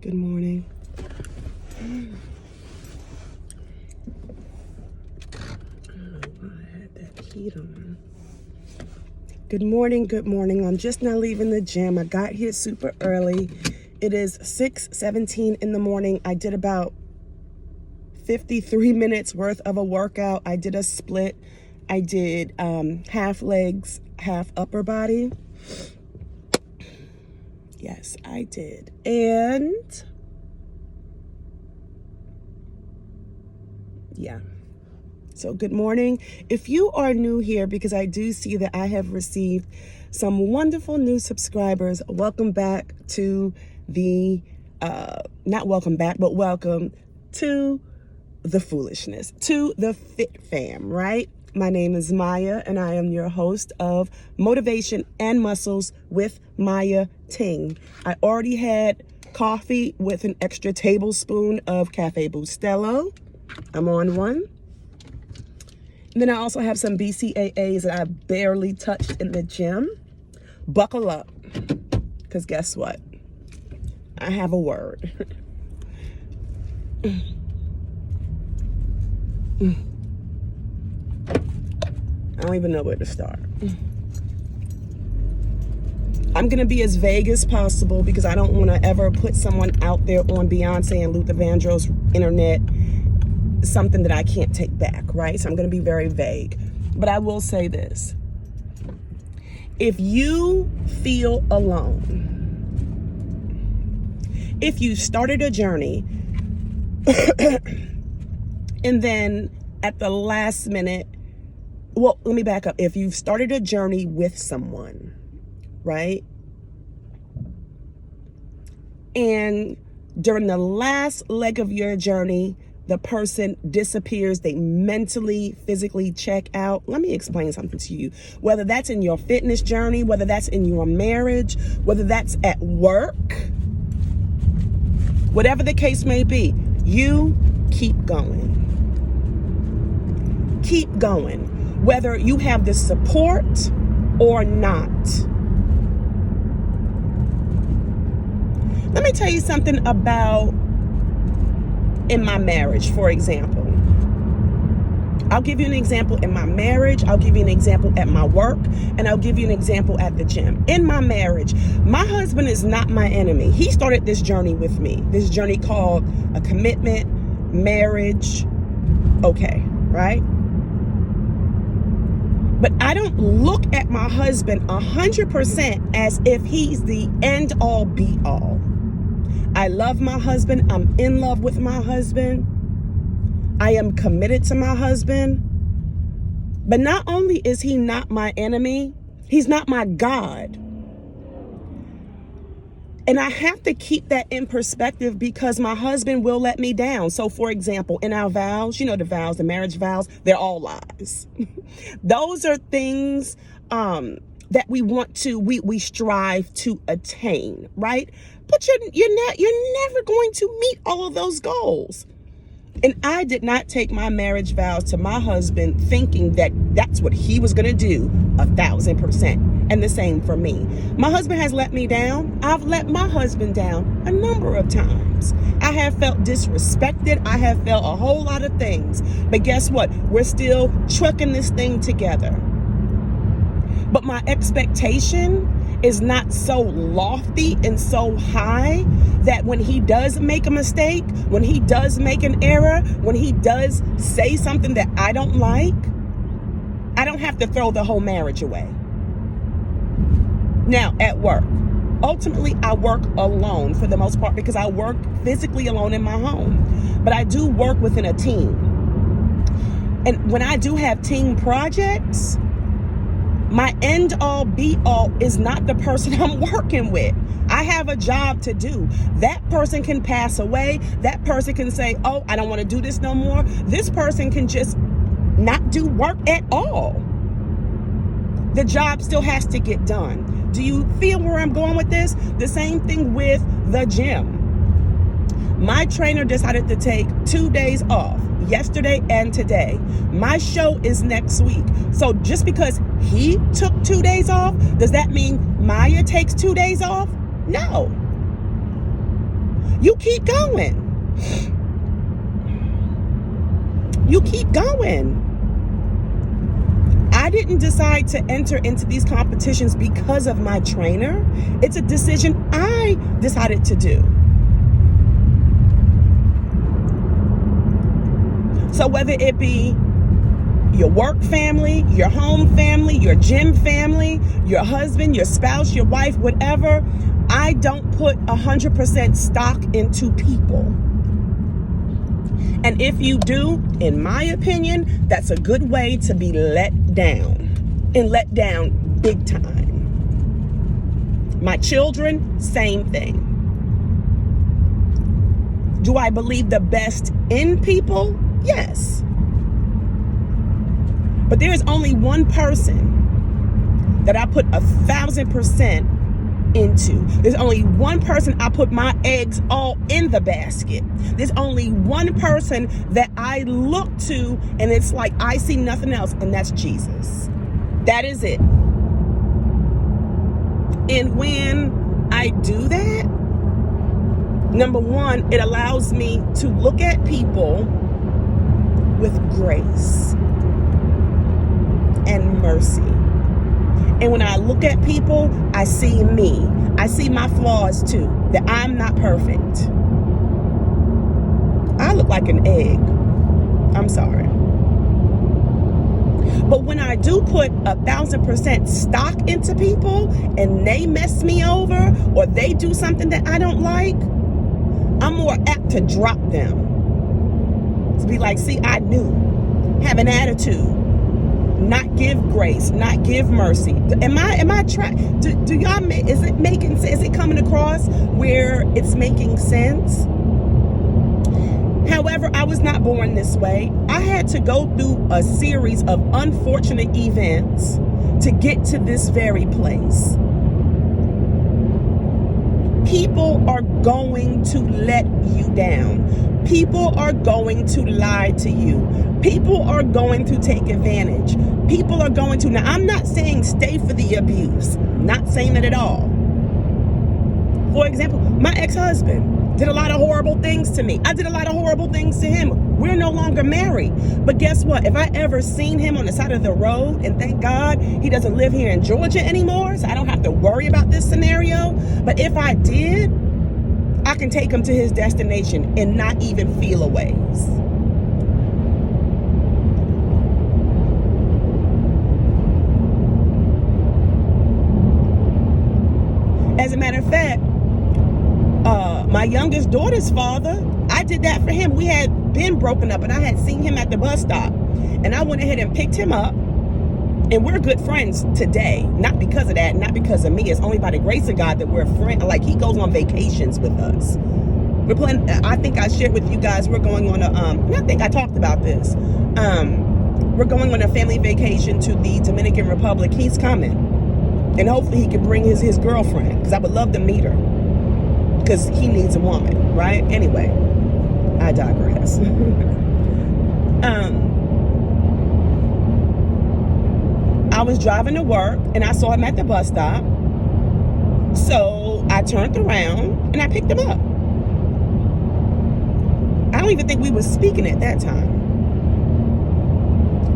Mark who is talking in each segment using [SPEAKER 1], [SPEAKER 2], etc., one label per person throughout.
[SPEAKER 1] Good morning. I had that heat on. Good morning, good morning. I'm just now leaving the gym. I got here super early. It is 6:17 in the morning. I did about 53 minutes worth of a workout. I did a split. I did half legs, half upper body. Yes, I did. And yeah. So good morning. If you are new here, because I do see that I have received some wonderful new subscribers, welcome back to the, not welcome back, but welcome to the foolishness, to the Fit Fam, right? My name is Maya, and I am your host of Motivation and Muscles with Maya Ting. I already had coffee with an extra tablespoon of Cafe Bustelo. I'm on one. And then I also have some BCAAs that I barely touched in the gym. Buckle up, because guess what? I have a word. I don't even know where to start. I'm going to be as vague as possible because I don't want to ever put someone out there on Beyonce and Luther Vandross internet something that I can't take back, right? So I'm going to be very vague. But I will say this. If you feel alone, if you started a journey and then at the last minute, well, let me back up. If you've started a journey with someone, right? And during the last leg of your journey, the person disappears, they mentally, physically check out. Let me explain something to you. Whether that's in your fitness journey, whether that's in your marriage, whether that's at work, whatever the case may be, you keep going. Keep going, whether you have the support or not. Let me tell you something about in my marriage, for example. I'll give you an example in my marriage, I'll give you an example at my work, and I'll give you an example at the gym. In my marriage, my husband is not my enemy. He started this journey with me. This journey called a commitment, marriage, okay, right? But I don't look at my husband 100% as if he's the end all be all. I love my husband. I'm in love with my husband. I am committed to my husband. But not only is he not my enemy, he's not my God. And I have to keep that in perspective because my husband will let me down. So for example, in our vows, you know, the vows, the marriage vows, they're all lies. Those are things that we want to, we strive to attain, right? But you're never going to meet all of those goals. And I did not take my marriage vows to my husband thinking that that's what he was going to do 1,000%. And the same for me. My husband has let me down. I've let my husband down a number of times. I have felt disrespected. I have felt a whole lot of things. But guess what? We're still trucking this thing together. But my expectation is not so lofty and so high that when he does make a mistake, when he does make an error, when he does say something that I don't like, I don't have to throw the whole marriage away. Now, at work, ultimately I work alone for the most part because I work physically alone in my home. But I do work within a team. And when I do have team projects, my end all be all is not the person I'm working with. I have a job to do. That person can pass away. That person can say, oh, I don't want to do this no more. This person can just not do work at all. The job still has to get done. Do you feel where I'm going with this? The same thing with the gym. My trainer decided to take 2 days off, yesterday and today. My show is next week. So just because he took 2 days off, does that mean Maya takes 2 days off? No. You keep going. You keep going. I didn't decide to enter into these competitions because of my trainer. It's a decision I decided to do. So whether it be your work family, your home family, your gym family, your husband, your spouse, your wife, whatever, I don't put 100% stock into people. And if you do, in my opinion, that's a good way to be let down, and let down big time. My children, same thing. Do I believe the best in people? Yes. But there is only one person that I put 1,000% into. There's only one person I put my eggs all in the basket. There's only one person that I look to, and it's like I see nothing else, and that's Jesus. That is it. And when I do that, number one, it allows me to look at people with grace and mercy. And when I look at people, I see me. I see my flaws too, that I'm not perfect. I look like an egg. I'm sorry. But when I do put 1,000% stock into people and they mess me over or they do something that I don't like, I'm more apt to drop them. To be like, see, I knew. Have an attitude. Not give grace, not give mercy. Am I trying? Do y'all? Is it making sense? Is it coming across where it's making sense? However, I was not born this way. I had to go through a series of unfortunate events to get to this very place. People are going to let you down. People are going to lie to you. People are going to take advantage. People are going to. Now, I'm not saying stay for the abuse. Not saying that at all. For example, my ex-husband did a lot of horrible things to me. I did a lot of horrible things to him. We're no longer married. But guess what? If I ever seen him on the side of the road, and thank God he doesn't live here in Georgia anymore, so I don't have to worry about this scenario. But if I did, I can take him to his destination and not even feel a ways. As a matter of fact, my youngest daughter's father, I did that for him. We had been broken up, and I had seen him at the bus stop, and I went ahead and picked him up, and we're good friends today. Not because of that, not because of me. It's only by the grace of God that we're friends. Like, he goes on vacations with us. We're planning. I think I shared with you guys. We're going on a. I think I talked about this. We're going on a family vacation to the Dominican Republic. He's coming, and hopefully he can bring his girlfriend, because I would love to meet her. Because he needs a woman, right? Anyway, I digress. I was driving to work and I saw him at the bus stop. So I turned around and I picked him up. I don't even think we were speaking at that time.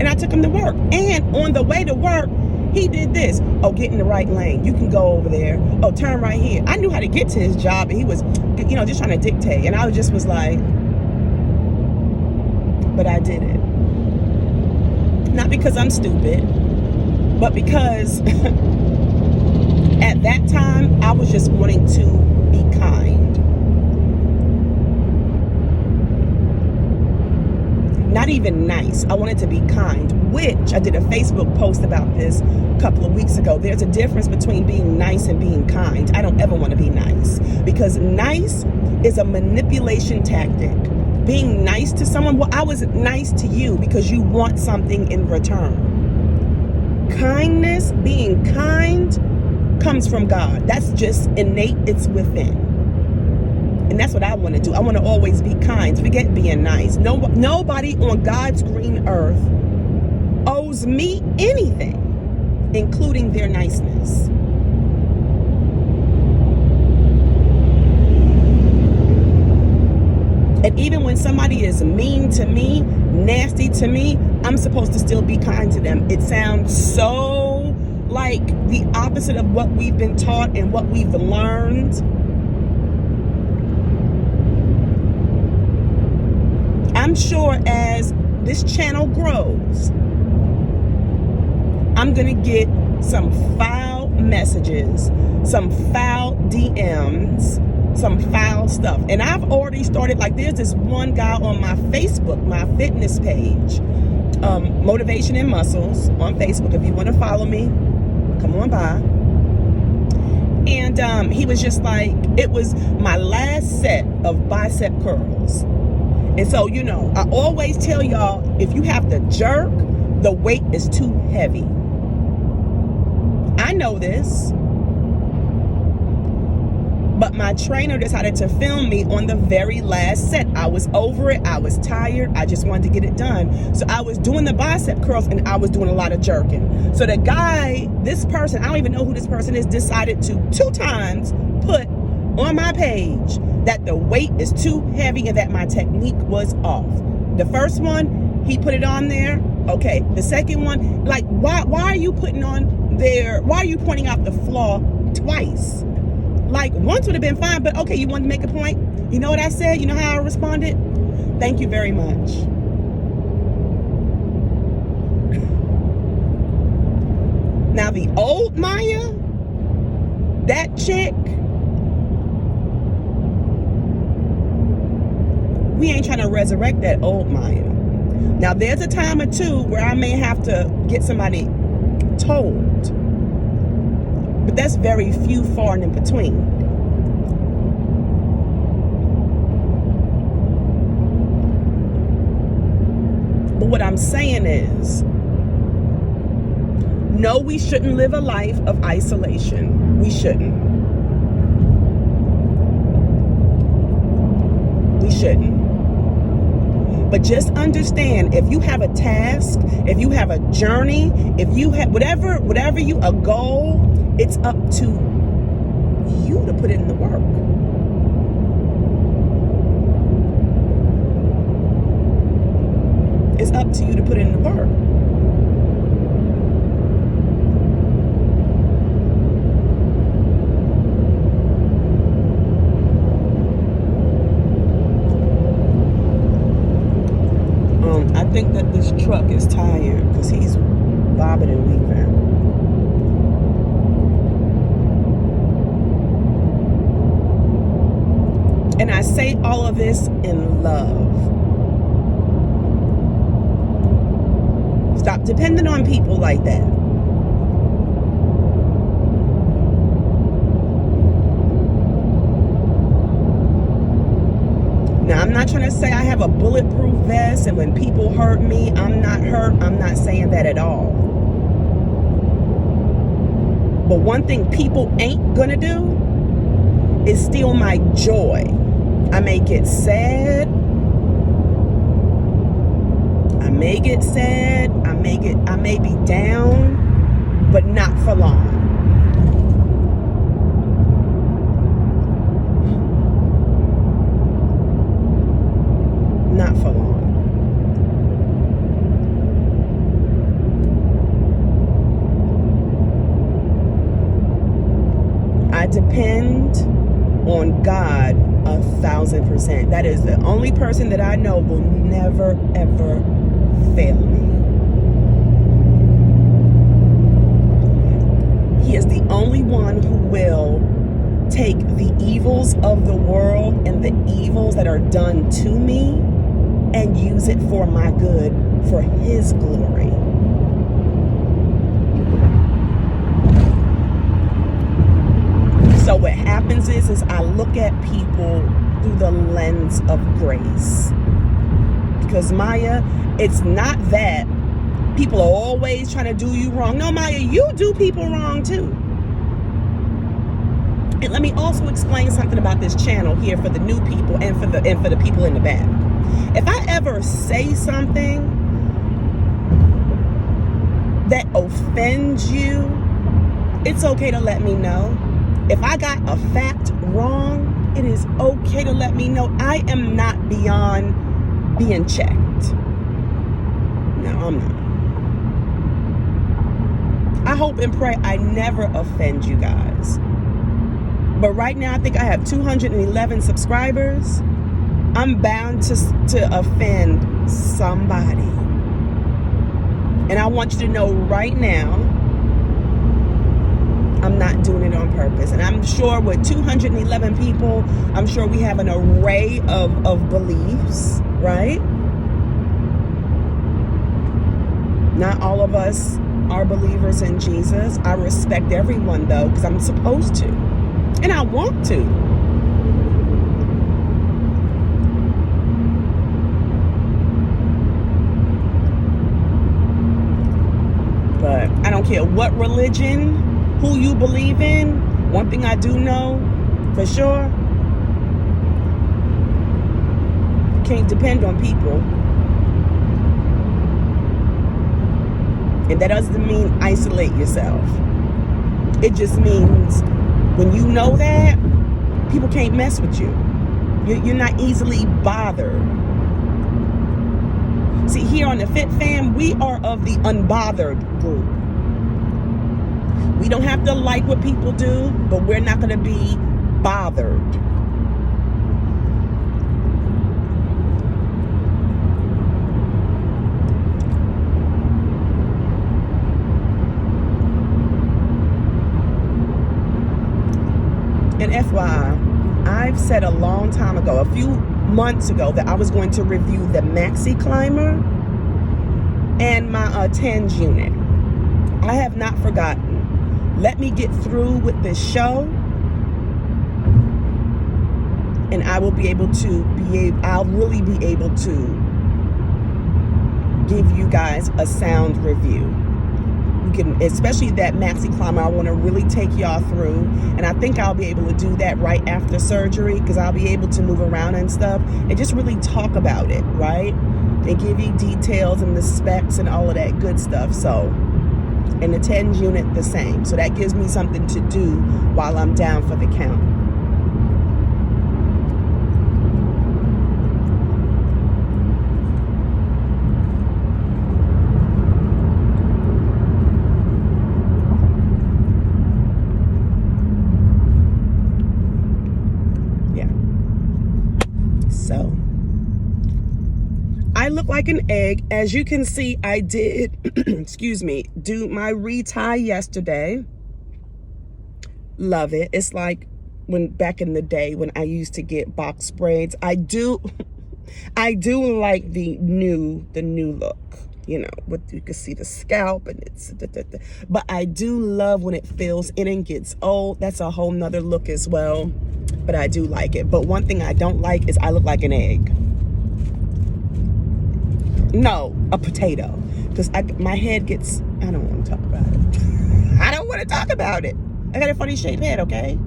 [SPEAKER 1] And I took him to work. And on the way to work, he did this. Oh, get in the right lane. You can go over there. Oh, turn right here. I knew how to get to his job, and he was, just trying to dictate. And I was like, but I did it. Not because I'm stupid, but because at that time, I was just wanting to be kind. Not even nice. I wanted to be kind, which I did a Facebook post about this a couple of weeks ago. There's a difference between being nice and being kind. I don't ever want to be nice, because nice is a manipulation tactic. Being nice to someone, well, I was nice to you because you want something in return. Kindness, being kind, comes from God. That's just innate. It's within. And that's what I want to do. I want to always be kind. Forget being nice. Nobody on God's green earth owes me anything, including their niceness. that even when somebody is mean to me, nasty to me, I'm supposed to still be kind to them. It sounds so like the opposite of what we've been taught and what we've learned. I'm sure as this channel grows, I'm gonna get some foul messages, some foul DMs, some foul stuff. And I've already started, like there's this one guy on my Facebook, my fitness page, Motivation and Muscles on Facebook. If you want to follow me, come on by. And he was just like, it was my last set of bicep curls. And so, you know, I always tell y'all, if you have to jerk, the weight is too heavy. I know this, but my trainer decided to film me on the very last set. I was over it. I was tired. I just wanted to get it done. So I was doing the bicep curls and I was doing a lot of jerking. So the guy, this person, I don't even know who this person is, decided to 2 times put on my page that the weight is too heavy and that my technique was off. The first one, he put it on there. Okay. The second one, like, why are you putting on there? Why are you pointing out the flaw twice? Like, once would have been fine, but okay, you wanted to make a point? You know what I said? You know how I responded? Thank you very much. Now, the old Maya, that chick, we ain't trying to resurrect that old Maya. Now, there's a time or two where I may have to get somebody told. But that's very few, far and in between. But what I'm saying is, no, we shouldn't live a life of isolation. We shouldn't. We shouldn't. But just understand, if you have a task, if you have a journey, if you have whatever a goal, it's up to you to put it in the work. It's up to you to put it in the work. I think that this truck is tired because he's bobbing and weaving. And I say all of this in love. Stop depending on people like that. Now, I'm not trying to say I have a bulletproof vest and when people hurt me, I'm not hurt. I'm not saying that at all. But one thing people ain't gonna do is steal my joy. I may get sad. I may get sad. I may be down, but not for long. Not for long. I depend on God 1,000%. That is the only person that I know will never, ever fail me. He is the only one who will take the evils of the world and the evils that are done to me and use it for my good, for His glory. So what happens is I look at people through the lens of grace. Because Maya, it's not that people are always trying to do you wrong. No, Maya, you do people wrong too. And let me also explain something about this channel here for the new people and for the people in the back. If I ever say something that offends you, it's okay to let me know. If I got a fact wrong, it is it's okay to let me know I am not beyond being checked. No, I'm not. I hope and pray I never offend you guys. But right now, I think I have 211 subscribers. I'm bound to offend somebody. And I want you to know right now, I'm not doing it on purpose. And I'm sure with 211 people, I'm sure we have an array of beliefs, right? Not all of us are believers in Jesus. I respect everyone, though, because I'm supposed to. And I want to. But I don't care what religion, who you believe in. One thing I do know for sure, you can't depend on people. And that doesn't mean isolate yourself. It just means when you know that, people can't mess with you. You're not easily bothered. See, here on the Fit Fam, we are of the unbothered group. We don't have to like what people do, but we're not going to be bothered. And FYI, I've said a long time ago, a few months ago, that I was going to review the Maxi Climber and my TENS unit. I have not forgotten. Let me get through with this show, and I will be able to I'll really be able to give you guys a sound review. You can, especially that Maxi Climber, I want to really take y'all through, and I think I'll be able to do that right after surgery, because I'll be able to move around and stuff and just really talk about it, right? And give you details and the specs and all of that good stuff. So, and the TENS unit the same. So that gives me something to do while I'm down for the count. Yeah. So, I look like an egg. As you can see, I did, excuse me, do my retie yesterday. Love it. It's like when back in the day when I used to get box braids. I do like the new look. You know, you can see the scalp and it's, but I do love when it fills in and gets old. That's a whole nother look as well. But I do like it. But one thing I don't like is I look like an egg. No, a potato. Because my head gets, I don't want to talk about it. I don't want to talk about it. I got a funny shaped head, okay?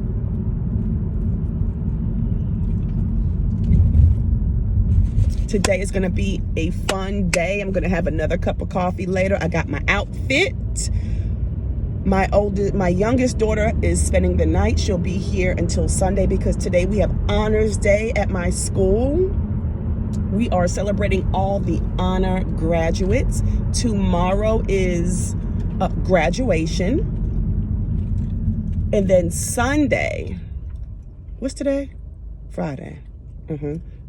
[SPEAKER 1] Today is going to be a fun day. I'm going to have another cup of coffee later. I got my outfit. My youngest daughter is spending the night. She'll be here until Sunday because today we have honors day at my school. We are celebrating all the honor graduates. Tomorrow is graduation. And then Sunday, what's today? Friday.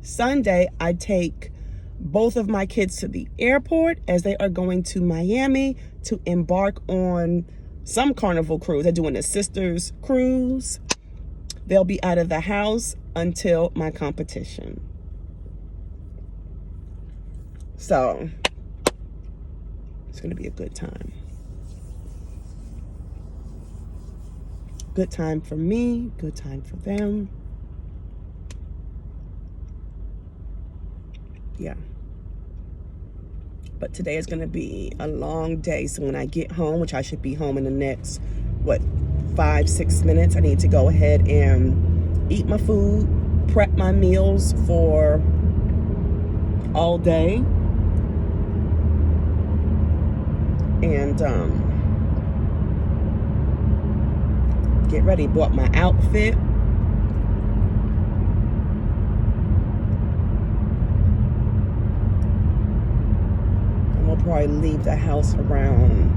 [SPEAKER 1] Sunday, I take both of my kids to the airport as they are going to Miami to embark on some carnival cruise. They're doing a sisters cruise. They'll be out of the house until my competition. So, it's going to be a good time. Good time for me, good time for them. Yeah. But today is going to be a long day. So when I get home, which I should be home in the next, 5-6 minutes, I need to go ahead and eat my food, prep my meals for all day. And get ready. Bought my outfit. probably leave the house around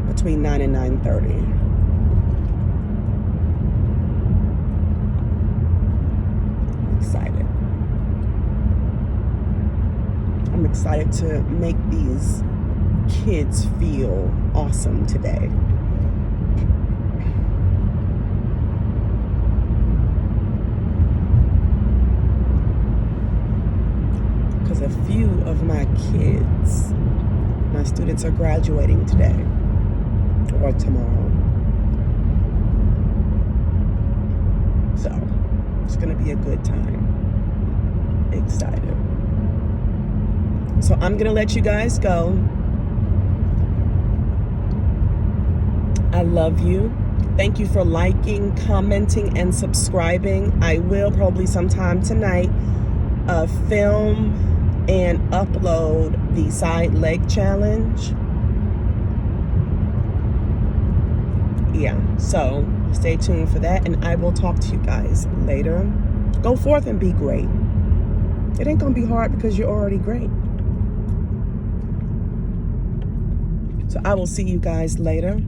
[SPEAKER 1] between 9 and 9:30. I'm excited to make these kids feel awesome today. Because a few of my kids, my students, are graduating today or tomorrow. So it's going to be a good time. Excited. So I'm going to let you guys go. I love you. Thank you for liking, commenting, and subscribing. I will probably sometime tonight film and upload the side leg challenge. Yeah, so stay tuned for that, and I will talk to you guys later. Go forth and be great. It ain't gonna be hard because you're already great. So I will see you guys later.